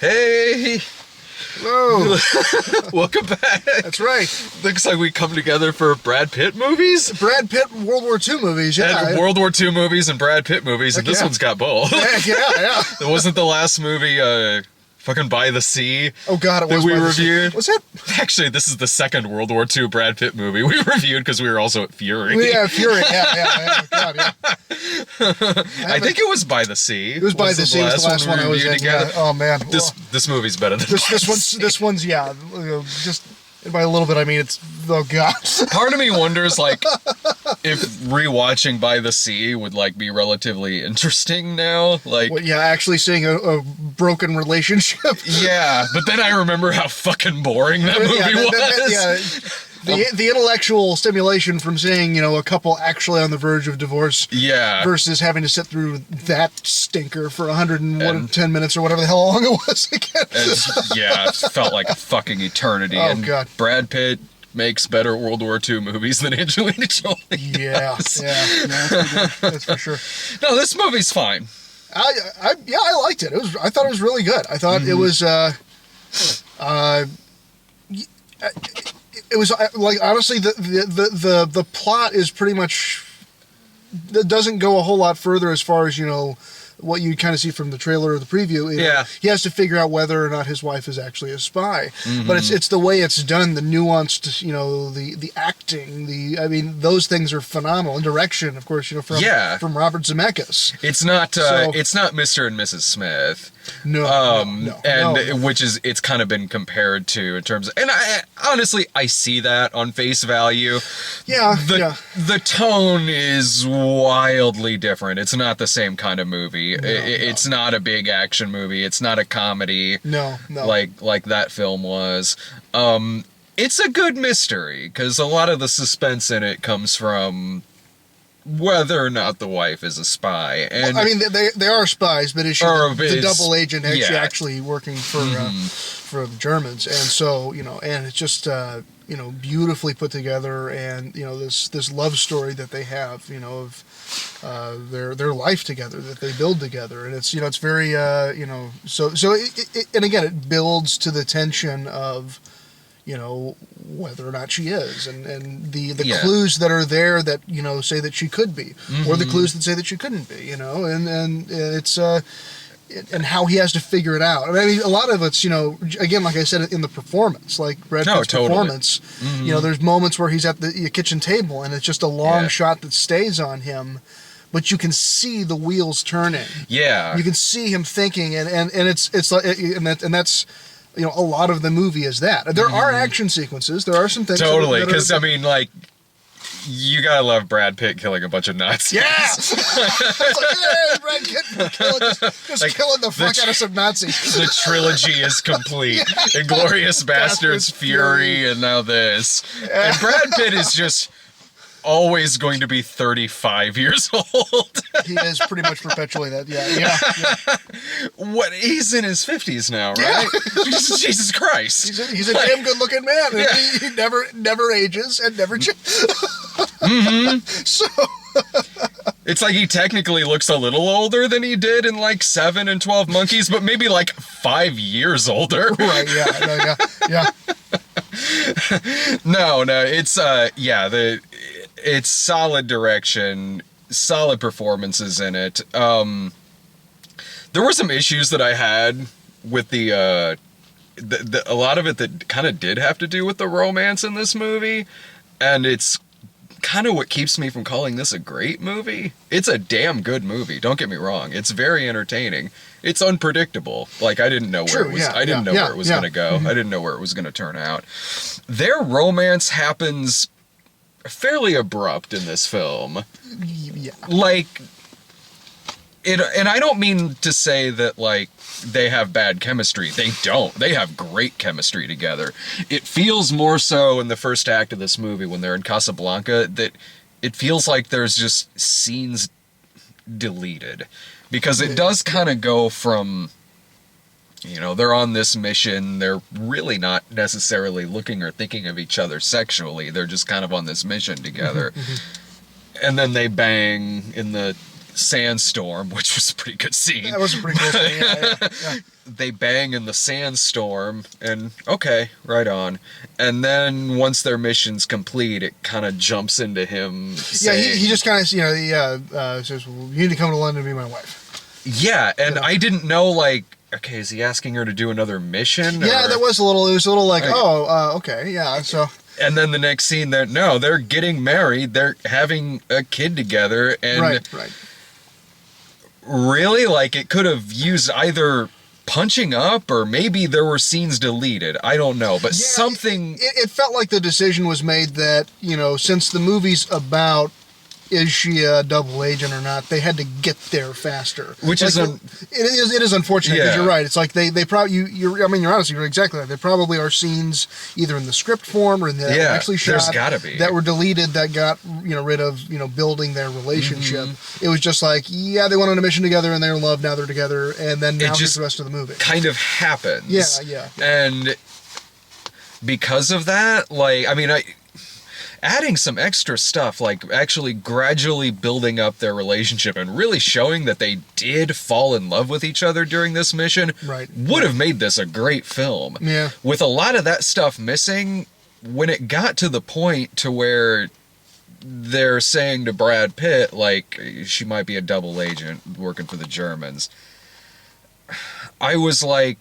Hey, Whoa, welcome back. that's right. Looks like we come together for Brad Pitt movies Brad Pitt World War II movies, yeah. and World War II movies and Brad Pitt movies, and Heck this yeah. one's got both. Yeah. It wasn't the last movie, fucking By the Sea. Oh God, it That was we By the reviewed. Sea. Was it? Actually, this is the second World War II Brad Pitt movie we reviewed because we were also at Fury. Yeah, Fury. Yeah. God, yeah. I think it was By the Sea. It was By the Sea. It was the last one I was in. Yeah. Oh man. This movie's better than This one's yeah. Just by a little bit, I mean it's oh God. Part of me wonders, like, if rewatching By the Sea would, like, be relatively interesting now. Like, Well, yeah, actually seeing a broken relationship. yeah, but then I remember how fucking boring that movie was. The intellectual stimulation from seeing, a couple actually on the verge of divorce Yeah. versus having to sit through that stinker for 110 minutes or whatever the hell long it was again. Yeah, it felt like a fucking eternity. Oh, and God. Brad Pitt makes better World War II movies than Angelina Jolie. Yeah, does. that's for sure. No, this movie's fine. I liked it. I thought it was really good. I thought it was it was like honestly the plot is pretty much, it doesn't go a whole lot further as far as what you kind of see from the trailer or the preview. Yeah. He has to figure out whether or not his wife is actually a spy. But it's the way it's done, the nuanced, the acting, those things are phenomenal. And direction, of course, from Robert Zemeckis. It's not Mr. and Mrs. Smith. No. Which is, it's kind of been compared to in terms of, and I honestly, I see that on face value. Yeah. The tone is wildly different. It's not the same kind of movie. It's not a big action movie. It's not a comedy. No. Like that film was. It's a good mystery because a lot of the suspense in it comes from whether or not the wife is a spy. And they are spies, but is she the double agent actually working for the Germans? And so, and it's just beautifully put together, and this love story that they have, of their life together that they build together, and it's it's very and again it builds to the tension of whether or not she is, and the clues that are there that say that she could be, or the clues that say that she couldn't be, and it's and how he has to figure it out. A lot of it's again, like I said, in the performance, like Brad Pitt's performance. There's moments where he's at the kitchen table and it's just a long shot that stays on him, but you can see the wheels turning. Yeah, you can see him thinking, and it's like, and that's. A lot of the movie is that. There are action sequences. There are some things. Totally, because you gotta love Brad Pitt killing a bunch of Nazis. Yeah! It's like, hey, Brad Pitt killing the fuck out of some Nazis. The trilogy is complete. Inglourious Bastards, Fury, and now this. And Brad Pitt is just always going to be 35 years old. He is pretty much perpetually that. Yeah. What? He's in his 50s now, right? Yeah. Jesus Christ. He's a damn good-looking man. And he never ages and never changes. So it's like he technically looks a little older than he did in like 7 and 12 Monkeys, but maybe like 5 years older. Right, yeah. No, it's it's solid direction, solid performances in it. There were some issues that I had with a lot of it that kind of did have to do with the romance in this movie, and it's kind of what keeps me from calling this a great movie. It's a damn good movie, don't get me wrong. It's very entertaining. It's unpredictable. Like, I didn't know where it was. I didn't know where it was going to go. I didn't know where it was going to turn out. Their romance happens fairly abrupt in this film. Yeah. Like, and I don't mean to say that, like, they have bad chemistry. They don't. They have great chemistry together. It feels more so in the first act of this movie when they're in Casablanca that it feels like there's just scenes deleted. Because it does kind of go from, they're on this mission. They're really not necessarily looking or thinking of each other sexually. They're just kind of on this mission together. And then they bang in the sandstorm, which was a pretty good scene. That was a pretty cool scene, yeah. they bang in the sandstorm, and okay, right on. And then once their mission's complete, it kind of jumps into him saying, he just kind of, says, well, you need to come to London to be my wife. Yeah, and I didn't know, like, okay, is he asking her to do another mission? Yeah, or... it was a little like, okay, yeah, so... And then the next scene, they're getting married, they're having a kid together, and... Right. Really, like, it could have used either punching up, or maybe there were scenes deleted. I don't know, but something... It felt like the decision was made that, since the movie's about is she a double agent or not, they had to get there faster. Which like, it is unfortunate, because you're right. It's like they probably, you're honestly, you're exactly right. There probably are scenes either in the script form or in the actually shot there's gotta be. that were deleted that got, rid of, building their relationship. It was just like, they went on a mission together and they're in love, now they're together, and then now here's the rest of the movie. Kind of happens. Yeah. And because of that, like, adding some extra stuff, like actually gradually building up their relationship and really showing that they did fall in love with each other during this mission, would have made this a great film. Yeah. With a lot of that stuff missing, when it got to the point to where they're saying to Brad Pitt, like, she might be a double agent working for the Germans, I was like,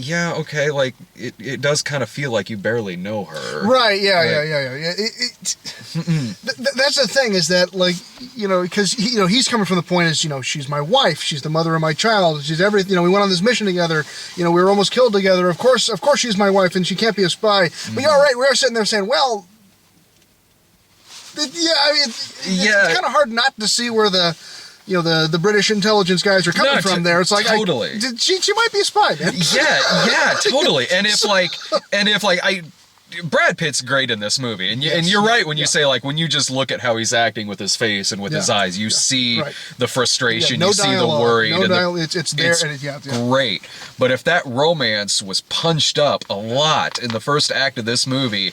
yeah, okay, like, it does kind of feel like you barely know her. Right, yeah. That's the thing, is that, like, because, he's coming from the point is, she's my wife, she's the mother of my child, she's everything, we went on this mission together, we were almost killed together, of course she's my wife, and she can't be a spy. But you're right, we were sitting there saying, well, it's kind of hard not to see where the British intelligence guys are coming from there. It's like, totally. She might be a spy, man. Yeah, totally. And if Brad Pitt's great in this movie, and you're right when you say, like, when you just look at how he's acting with his face and with his eyes, you see the frustration, you see the worry. No dialogue, it's there, it's great. But if that romance was punched up a lot in the first act of this movie,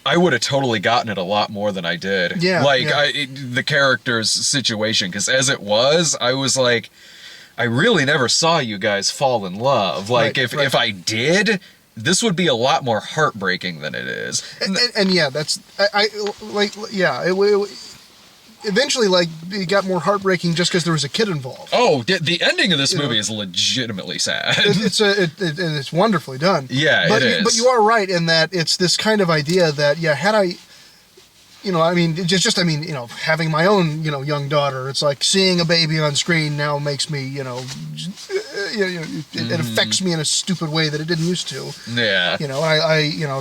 I would have totally gotten it a lot more than I did. The character's situation, because as it was, I was like, I really never saw you guys fall in love. Like, if I did, this would be a lot more heartbreaking than it is. And that's, eventually, like, it got more heartbreaking just because there was a kid involved. Oh, the ending of this movie is legitimately sad. It's wonderfully done. Yeah, but it is. But you are right in that it's this kind of idea that, had I, having my own, young daughter, it's like seeing a baby on screen now makes me, it affects me in a stupid way that it didn't used to. Yeah.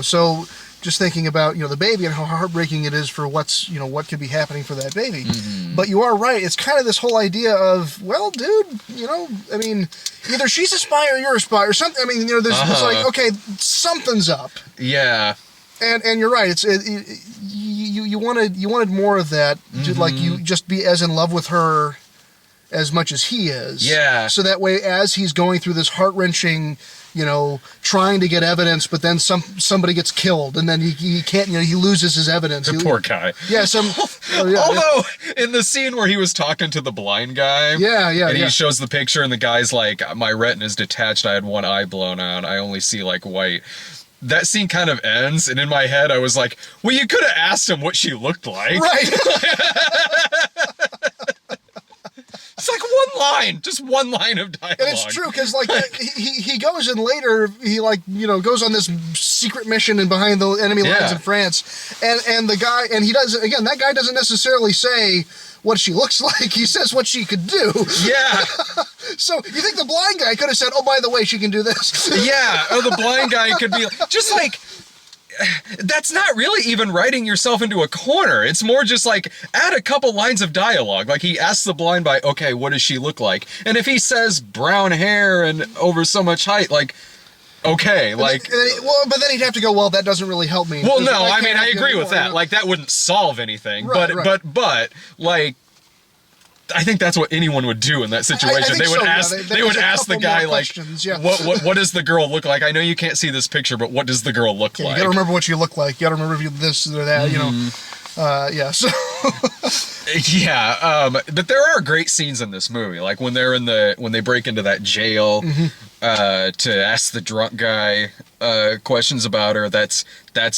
So just thinking about, the baby and how heartbreaking it is for what could be happening for that baby. But you are right. It's kind of this whole idea of, well, dude, either she's a spy or you're a spy or something. There's it's like, okay, something's up. Yeah. And you're right. You wanted more of that. Like, you just be as in love with her as much as he is. Yeah. So that way, as he's going through this heart-wrenching, trying to get evidence, but then somebody gets killed, and then he can't, he loses his evidence. The poor guy. Yeah, although, in the scene where he was talking to the blind guy, and he shows the picture, and the guy's like, my retina's detached, I had one eye blown out, I only see, like, white. That scene kind of ends, and in my head, I was like, well, you could have asked him what she looked like. Right. It's like one line, just one line of dialogue. And it's true, because, like, he goes in later, he, like, goes on this secret mission and behind the enemy lines in France, and the guy, and he does, again, that guy doesn't necessarily say what she looks like, he says what she could do. Yeah. So, you think the blind guy could have said, oh, by the way, she can do this. Yeah, or the blind guy could be, just like, that's not really even writing yourself into a corner. It's more just like, add a couple lines of dialogue. Like, he asks the blind guy, okay, what does she look like? And if he says brown hair and over so much height, like, okay, like... but then he'd have to go, well, that doesn't really help me. Well, no, I agree with that. Like, that wouldn't solve anything. But, like... I think that's what anyone would do in that situation. They would ask the guy, like, what does the girl look like? I know you can't see this picture, but what does the girl look like? You gotta remember what you look like. You gotta remember if you this or that, so... Yeah, but there are great scenes in this movie, like when they break into that jail, to ask the drunk guy questions about her. That's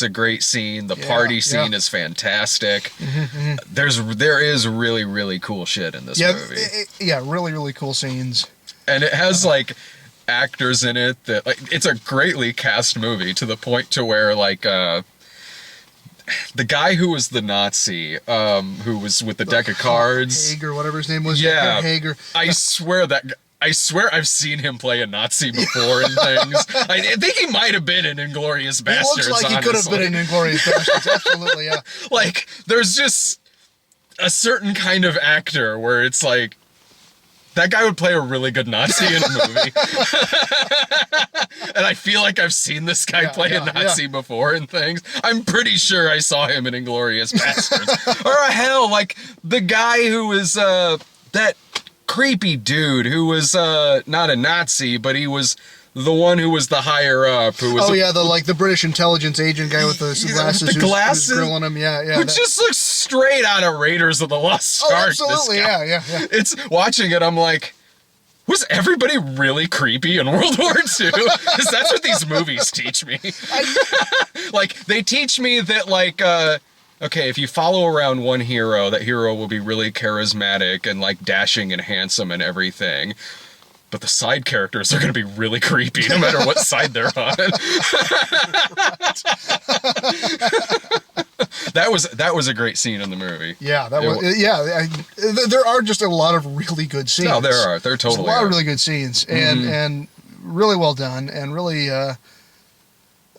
a great scene. The party scene is fantastic. There is really, really cool shit in this movie. Really, really cool scenes. And it has like actors in it that like it's a greatly cast movie to the point to where like the guy who was the Nazi, who was with the deck of cards, Hager, whatever his name was. Yeah, Hager. I swear I've seen him play a Nazi before in things. I think he might have been in Inglourious Basterds. He looks like he could have been in Inglourious Basterds. Absolutely, yeah. Like, there's just a certain kind of actor where it's like, that guy would play a really good Nazi in a movie. And I feel like I've seen this guy play a Nazi before in things. I'm pretty sure I saw him in Inglourious Basterds. Or hell, like the guy who was that creepy dude who was not a Nazi, but he was the one who was the higher up. Who was the British intelligence agent guy with the glasses. The glasses, who's grilling him. Who just looks straight out of Raiders of the Lost Ark. Absolutely, yeah. It's watching it. I'm like, was everybody really creepy in World War II? Because that's what these movies teach me. Like they teach me that like. Okay, if you follow around one hero, that hero will be really charismatic and like dashing and handsome and everything. But the side characters are going to be really creepy no matter what side they're on. That was a great scene in the movie. Yeah, there are just a lot of really good scenes. No, there are. There totally There's a lot are. of really good scenes and really well done and really.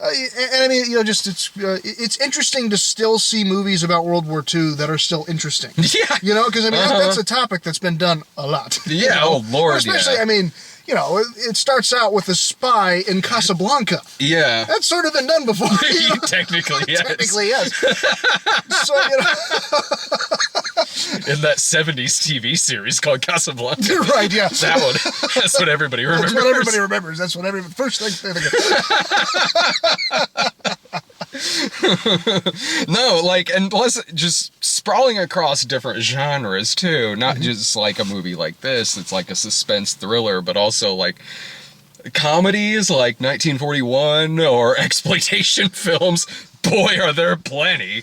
And I mean, it's interesting to still see movies about World War II that are still interesting. Yeah. Because I mean, that's a topic that's been done a lot. Yeah, oh Lord, especially, I mean, it starts out with a spy in Casablanca. Yeah. That's sort of been done before. Technically, yes. Technically, yes. So, in that 70s TV series called Casablanca. Right, yeah. That one. That's what everybody remembers. That's what everybody remembers. That's what everybody... First thing... No, like, and plus just sprawling across different genres, too. Not just like a movie like this. It's like a suspense thriller, but also like comedies like 1941 or exploitation films. Boy, are there plenty.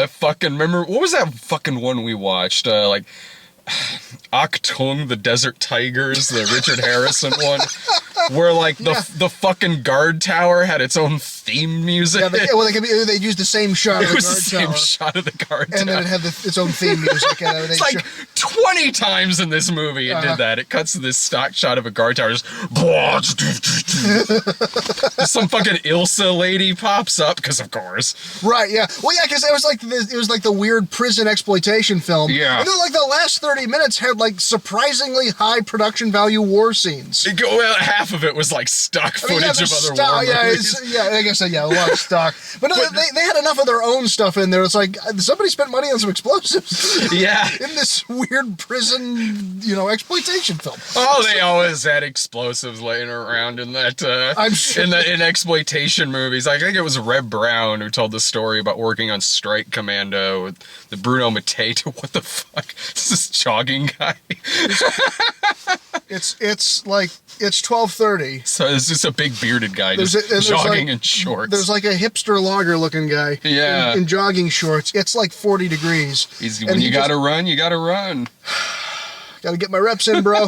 Fucking remember, what was that fucking one we watched? Like, Achtung, the Desert Tigers, the Richard Harrison one, where like the fucking guard tower had its own theme music. Yeah, they used the same shot of the guard tower. It was the same shot of the guard tower. And then it had its own theme music. And it's like 20 times in this movie it did that. It cuts to this stock shot of a guard tower. Just some fucking Ilsa lady pops up, because of course. Right, yeah. Well, yeah, because it was like the weird prison exploitation film. Yeah. And then like the last 30 minutes had like surprisingly high production value war scenes. Well, half of it was like stock footage of other war movies. I guess a lot of stock. But no, they had enough of their own stuff in there. It's like somebody spent money on some explosives. Yeah. In this weird prison, exploitation film. Oh, they always had explosives laying around in that. I'm sure. In exploitation movies. I think it was Reb Brown who told the story about working on Strike Commando with the Bruno Mattei. What the fuck? This is jogging guy. It's like it's 12:30. So it's just a big bearded guy just jogging in shorts. There's like a hipster logger looking guy. Yeah. In jogging shorts. It's like 40 degrees. When you gotta run, you gotta run. Gotta get my reps in, bro.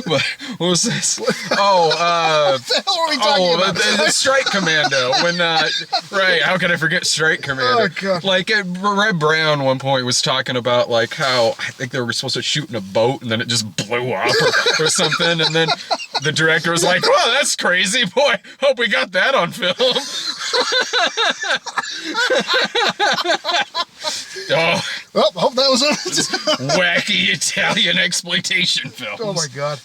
What was this? Oh, what the hell are we talking about? The Strike Commando. When right, how could I forget Strike Commando? Oh, God. Like Red Brown one point was talking about like how I think they were supposed to shoot in a boat and then it just blew up or something, and then the director was like, "Well, that's crazy, boy. Hope we got that on film." Hope that was it. Wacky Italian exploitation films. Oh my God.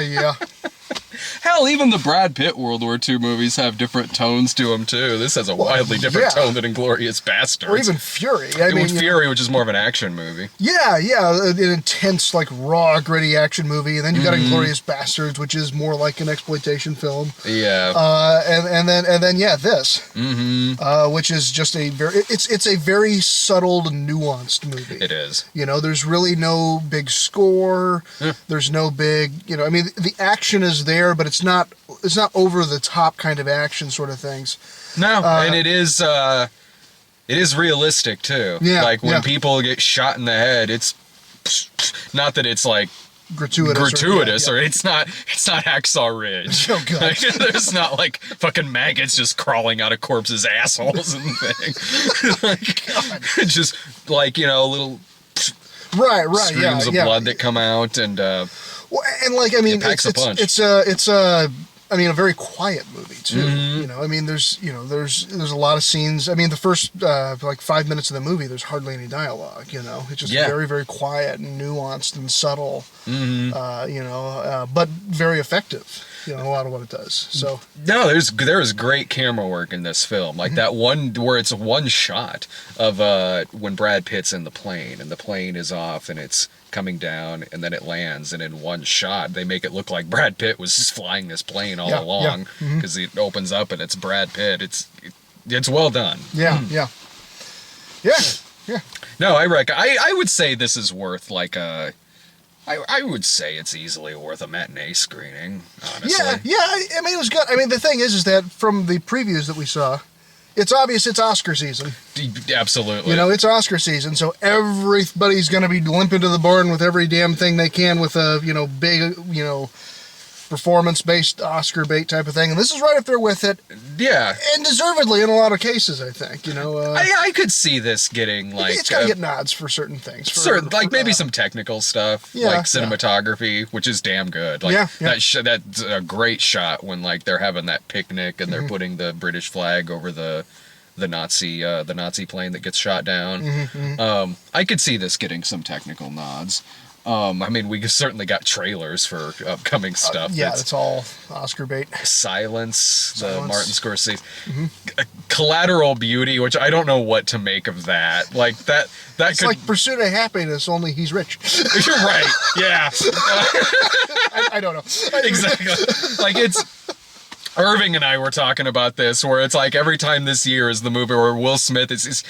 Yeah. Hell, Hell, even the Brad Pitt World War II movies have different tones to them too. This has a wildly different tone than Inglourious Basterds. Or even Fury. I mean, Fury, which is more of an action movie. Yeah, an intense, like, raw, gritty action movie. And then you got Inglourious Basterds, which is more like an exploitation film. Yeah. And then this, which is just a it's a very subtle, nuanced movie. It is. You know, there's really no big score. There's no big, I mean, the action is there, but it's not over the top kind of action sort of things. No, and it is realistic too. Yeah, like when people get shot in the head, it's not that it's like gratuitous or it's not Hacksaw Ridge. Oh god. Like, there's not like fucking maggots just crawling out of corpses' assholes and things. Like, just like, little right streams of blood that come out and well, and like, I mean, it packs a punch. It's a very quiet movie too. I mean, there's a lot of scenes. I mean, the first like 5 minutes of the movie, there's hardly any dialogue. It's just very, very quiet and nuanced and subtle. But very effective. A lot of what it does. So no, there is great camera work in this film. Like that one where it's one shot of when Brad Pitt's in the plane and the plane is off and it's coming down and then it lands, and in one shot they make it look like Brad Pitt was just flying this plane all along because it opens up and it's Brad Pitt. It's well done. Yeah. No, I would say this is worth like a. I would say it's easily worth a matinee screening, honestly. Yeah. I mean, it was good. I mean, the thing is that from the previews that we saw, it's obvious it's Oscar season. Absolutely. It's Oscar season, so everybody's going to be limping to the barn with every damn thing they can with a, big, performance-based Oscar bait type of thing. And this is right up there with it. Yeah. And deservedly in a lot of cases, I think. I could see this getting, like... It's got to get nods for certain things. Maybe some technical stuff, like cinematography, which is damn good. Like, that's a great shot when, like, they're having that picnic and they're putting the British flag over the Nazi plane that gets shot down. I could see this getting some technical nods. I mean, we certainly got trailers for upcoming stuff. That's all Oscar bait. Silence, the Martin Scorsese. Collateral Beauty, which I don't know what to make of that. Like, that it's like Pursuit of Happiness, only he's rich. You're right, yeah. I don't know. Exactly. Like, it's... Irving and I were talking about this, where it's like every time this year is the movie where Will Smith is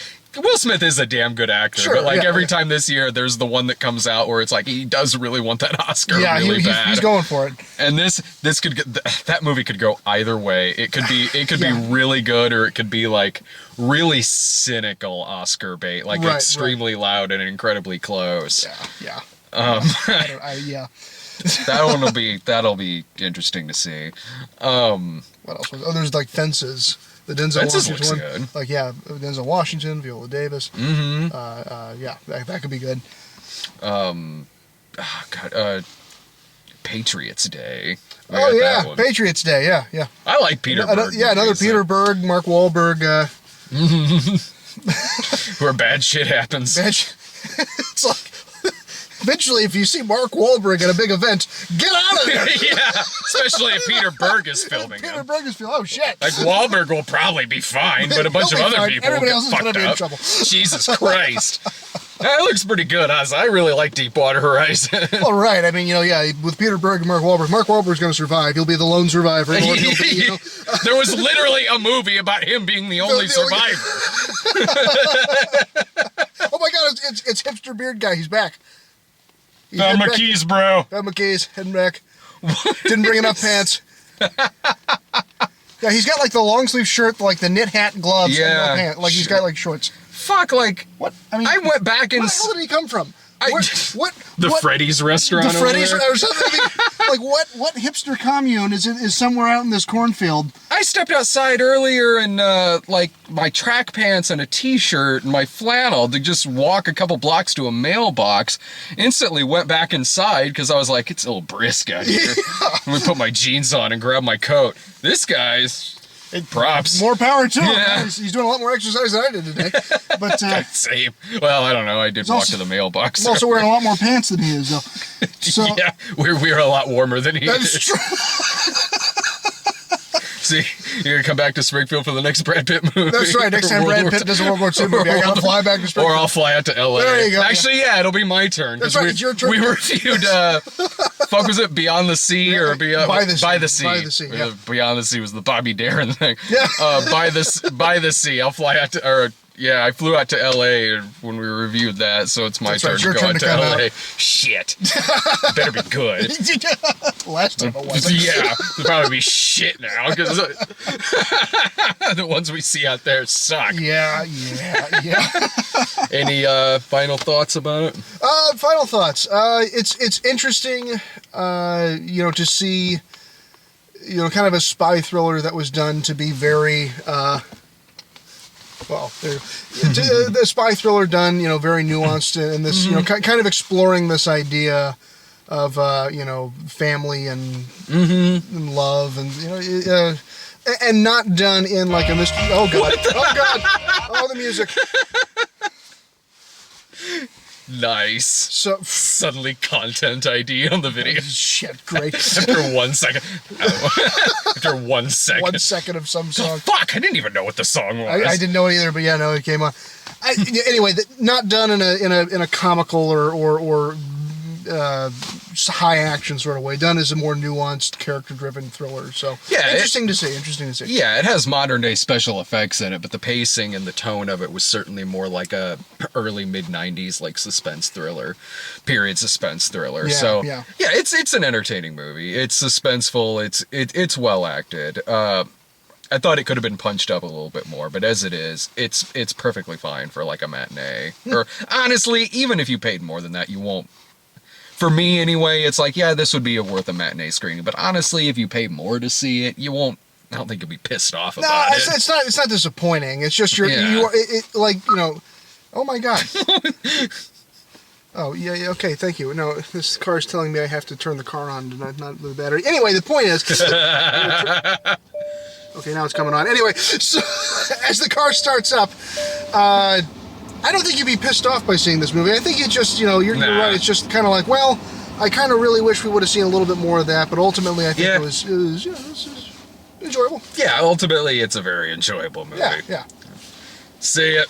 a damn good actor, but like every time this year there's the one that comes out where it's like he does really want that Oscar really bad. He's going for it. And this could that movie could go either way. It could be really good, or it could be like really cynical Oscar bait, like extremely loud and incredibly close. Yeah. That'll be interesting to see. What else? There's like Fences. The Denzel Fences Washington looks one. good. Like Denzel Washington, Viola Davis. That could be good. Patriots Day. Patriots Day. Yeah. I like Peter Berg. Another Peter Berg, Mark Wahlberg. Where bad shit happens. It's like. Eventually, if you see Mark Wahlberg at a big event, get out of there! Yeah, especially if Peter Berg is filming Peter Berg is filming. Oh, shit. Like, Wahlberg will probably be fine, but a bunch of other people will get fucked up. In trouble. Jesus Christ. That looks pretty good, Oz. I really like Deepwater Horizon. All right. I mean, with Peter Berg and Mark Wahlberg's going to survive. He'll be the lone survivor. There was literally a movie about him being the only survivor. Oh, my God. It's Hipster Beard Guy. He's back. Found my keys, bro. Found my keys, heading back. Didn't bring enough pants. Yeah, he's got like the long sleeve shirt, like the knit hat and gloves, and no pants. Like he's got like shorts. Fuck, like what? I mean, I went back and where the hell did he come from? The Freddy's restaurant. The Freddy's or something. Like what hipster commune is somewhere out in this cornfield? I stepped outside earlier in like my track pants and a t-shirt and my flannel to just walk a couple blocks to a mailbox. Instantly went back inside because I was like, it's a little brisk out here. Let me put my jeans on and grab my coat. This guy's props. More power to him. Yeah. He's doing a lot more exercise than I did today. But same. Well, I don't know. I did walk to the mailbox. He's also wearing a lot more pants than he is, though. So, yeah, we're a lot warmer than he is. That's true. See, you're gonna come back to Springfield for the next Brad Pitt movie. That's right. Next time Brad Pitt does a World War II movie, I gotta fly back to Springfield. Or I'll fly out to LA. There you go. Actually, yeah, it'll be my turn. That's right. It's your turn. We reviewed. Fuck, was it Beyond the Sea or Beyond By the Sea? By the Sea. By the Sea. Yeah. Beyond the Sea was the Bobby Darin thing. Yeah. By the Sea. I'll fly out to. Or yeah, I flew out to LA when we reviewed that, so it's my That's right, turn it's your to go turn out to to come LA. out. Shit. Better be good. Last time it wasn't. Yeah, it'll probably be shit now because the ones we see out there suck. Yeah. Any final thoughts about it? Final thoughts. It's interesting, to see, kind of a spy thriller that was done to be very, the spy thriller done, very nuanced and this, kind of exploring this idea of, family and love and, and not done in like a mystery. Oh God! Oh God! Oh, the music. Nice. So Suddenly content ID on the video. shit, great. After 1 second. After 1 second. 1 second of some song. Fuck! I didn't even know what the song was. I didn't know it either, but yeah, no, it came on. Anyway, not done in a comical or high action sort of way. Done as a more nuanced, character driven thriller. So Yeah, interesting to see. Yeah, it has modern day special effects in it, but the pacing and the tone of it was certainly more like a early mid '90s like suspense thriller, period suspense thriller. Yeah. It's an entertaining movie. It's suspenseful. It's well acted. I thought it could have been punched up a little bit more, but as it is, it's perfectly fine for like a matinee. Or honestly, even if you paid more than that, you won't. For me, anyway, it's like, yeah, this would be worth a matinee screening. But honestly, if you pay more to see it, you won't. I don't think you'll be pissed off about it. It's not disappointing. It's just oh my God. Oh yeah, okay, thank you. No, this car is telling me I have to turn the car on, not the battery. Anyway, the point is. Okay, now it's coming on. Anyway, so as the car starts up, I don't think you'd be pissed off by seeing this movie. I think it's just, you're right. It's just kind of like, well, I kind of really wish we would have seen a little bit more of that, but ultimately I think it was enjoyable. Yeah, ultimately it's a very enjoyable movie. Yeah. See it.